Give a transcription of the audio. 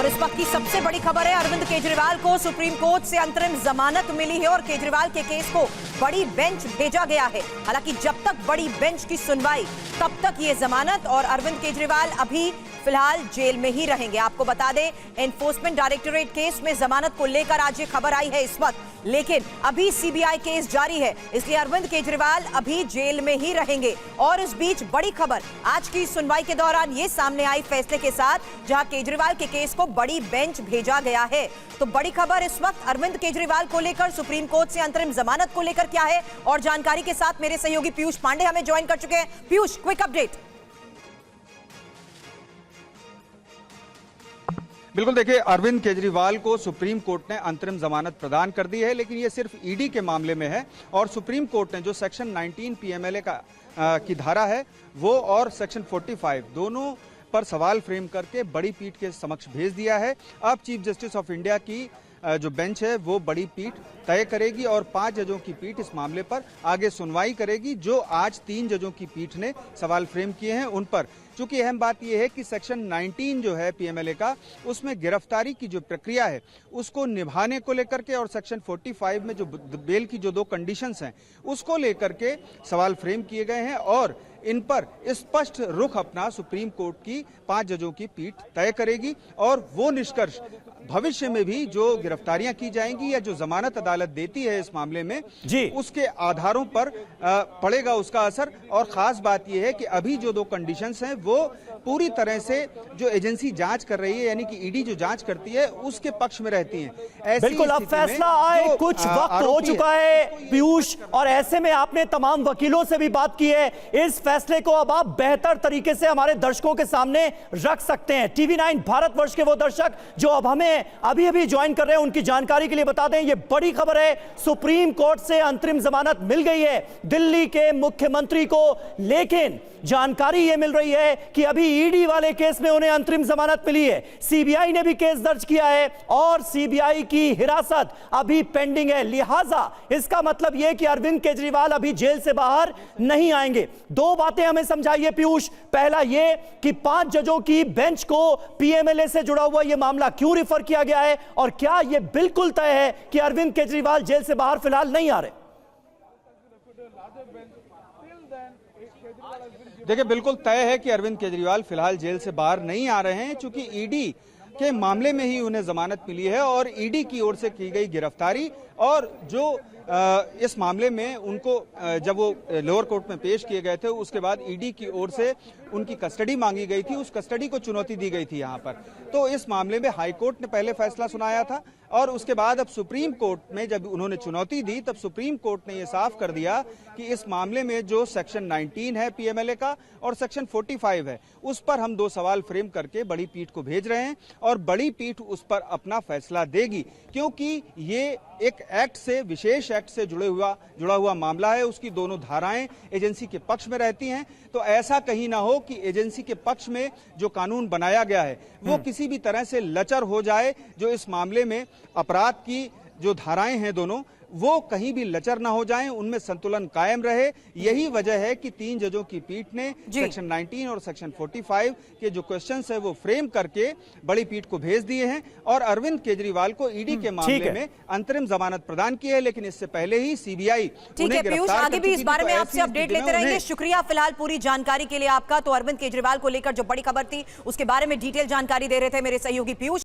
और इस वक्त की सबसे बड़ी खबर है, अरविंद केजरीवाल को सुप्रीम कोर्ट से अंतरिम जमानत मिली है और केजरीवाल के केस को बड़ी बेंच भेजा गया है। हालांकि जब तक बड़ी बेंच की सुनवाई तब तक ये जमानत और अरविंद केजरीवाल अभी फिलहाल जेल में ही रहेंगे। आपको बता दें, एनफोर्समेंट डायरेक्टोरेट केस में जमानत को लेकर आज ये खबर आई है इस वक्त, लेकिन अभी सीबीआई केस जारी है, इसलिए अरविंद केजरीवाल अभी जेल में ही रहेंगे। और इस बीच बड़ी खबर आज की सुनवाई के दौरान ये सामने आई फैसले के साथ, जहां केजरीवाल के केस को बड़ी बेंच भेजा गया है। तो बड़ी खबर इस वक्त अरविंद केजरीवाल को लेकर, सुप्रीम कोर्ट से अंतरिम जमानत को लेकर क्या है, और जानकारी के साथ मेरे सहयोगी पीयूष पांडे हमें ज्वाइन कर चुके हैं। Piyush, quick update. बिल्कुल, देखिए, अरविंद केजरीवाल को सुप्रीम कोर्ट ने अंतरिम जमानत प्रदान कर दी है, लेकिन ये सिर्फ ईडी के मामले में है। और सुप्रीम कोर्ट ने जो सेक्शन 19 पीएमएलए की धारा है वो और सेक्शन 45 दोनों पर सवाल फ्रेम करके बड़ी पीठ के समक्ष भेज दिया है। अब चीफ जस्टिस ऑफ इंडिया की जो बेंच है वो बड़ी पीठ तय करेगी और 5 जजों की पीठ इस मामले पर आगे सुनवाई करेगी। जो आज 3 जजों की पीठ ने सवाल फ्रेम किए हैं उन पर, चूंकि अहम बात यह है कि सेक्शन 19 जो है पीएमएलए का, उसमें गिरफ्तारी की जो प्रक्रिया है उसको निभाने को लेकर के और सेक्शन 45 में जो बेल की जो 2 कंडीशंस हैं उसको लेकर के सवाल फ्रेम किए गए हैं और इन पर स्पष्ट रुख अपना सुप्रीम कोर्ट की 5 जजों की पीठ तय करेगी। और वो निष्कर्ष भविष्य में भी जो गिरफ्तारियां की जाएंगी या जो जमानत अदालत देती है इस मामले में जी, उसके आधारों पर पड़ेगा उसका असर। और खास बात यह है कि अभी जो 2 कंडीशंस हैं वो पूरी तरह से जो एजेंसी जांच कर रही है, यानी कि ईडी जो जांच करती है उसके पक्ष में रहती हैं। बिल्कुल, अब फैसला आए, कुछ वक्त हो चुका है पीयूष, और ऐसे में आपने तमाम वकीलों से भी बात की है। इस फैसले को अब आप बेहतर तरीके से हमारे दर्शकों के सामने रख सकते हैं। टीवी9 भारतवर्ष के वो दर्शक जो अब हमें अभी अभी ज्वाइन कर रहे हैं, उनकी जानकारी के लिए बता दें, ये बड़ी खबर है, सुप्रीम कोर्ट से अंतरिम जमानत मिल गई है दिल्ली के मुख्यमंत्री को। लेकिन जानकारी यह मिल रही है कि अभी ईडी वाले केस में उन्हें अंतरिम जमानत मिली है, सीबीआई ने भी केस दर्ज किया है और सीबीआई की हिरासत अभी पेंडिंग है। लिहाजा इसका मतलब यह कि अरविंद केजरीवाल अभी जेल से बाहर नहीं आएंगे। 2 बातें हमें समझाइए पीयूष। पहला यह कि 5 जजों की बेंच को पीएमएलए से जुड़ा हुआ यह मामला क्यों रिफर किया गया है, और क्या यह बिल्कुल तय है कि अरविंद केजरीवाल जेल से बाहर फिलहाल नहीं आ रहे? देखिए, बिल्कुल तय है कि अरविंद केजरीवाल फिलहाल जेल से बाहर नहीं आ रहे हैं, क्योंकि ईडी के मामले में ही उन्हें जमानत मिली है और ईडी की ओर से की गई गिरफ्तारी और जो इस मामले में उनको जब वो लोअर कोर्ट में पेश किए गए थे उसके बाद ईडी की ओर से उनकी कस्टडी मांगी गई थी, उस कस्टडी को चुनौती दी गई थी यहाँ पर। तो इस मामले में हाई कोर्ट ने पहले फैसला सुनाया था और उसके बाद अब सुप्रीम कोर्ट में जब उन्होंने चुनौती दी तब सुप्रीम कोर्ट ने यह साफ कर दिया कि इस मामले में जो सेक्शन 19 है पीएमएलए का और सेक्शन 45 है उस पर हम 2 सवाल फ्रेम करके बड़ी पीठ को भेज रहे हैं और बड़ी पीठ उस पर अपना फैसला देगी, क्योंकि ये एक एक्ट से, विशेष एक्ट से जुड़ा हुआ मामला है। उसकी दोनों धाराएं एजेंसी के पक्ष में रहती हैं। तो ऐसा कहीं ना हो कि एजेंसी के पक्ष में जो कानून बनाया गया है वो किसी भी तरह से लचर हो जाए। जो इस मामले में अपराध की जो धाराएं हैं दोनों, वो कहीं भी लचर ना हो जाएं, उनमें संतुलन कायम रहे। यही वजह है कि 3 जजों की पीठ ने सेक्शन 19 और सेक्शन 45 के जो क्वेश्चंस है वो फ्रेम करके बड़ी पीठ को भेज दिए हैं और अरविंद केजरीवाल को ईडी के मामले में अंतरिम जमानत प्रदान की है। लेकिन इससे पहले ही सीबीआई ठीक है पीयूष, आगे भी इस बारे में आपसे अपडेट लेते रहेंगे। शुक्रिया फिलहाल पूरी जानकारी के लिए आपका। तो अरविंद केजरीवाल को लेकर जो बड़ी खबर थी उसके बारे में डिटेल जानकारी दे रहे थे मेरे सहयोगी पीयूष।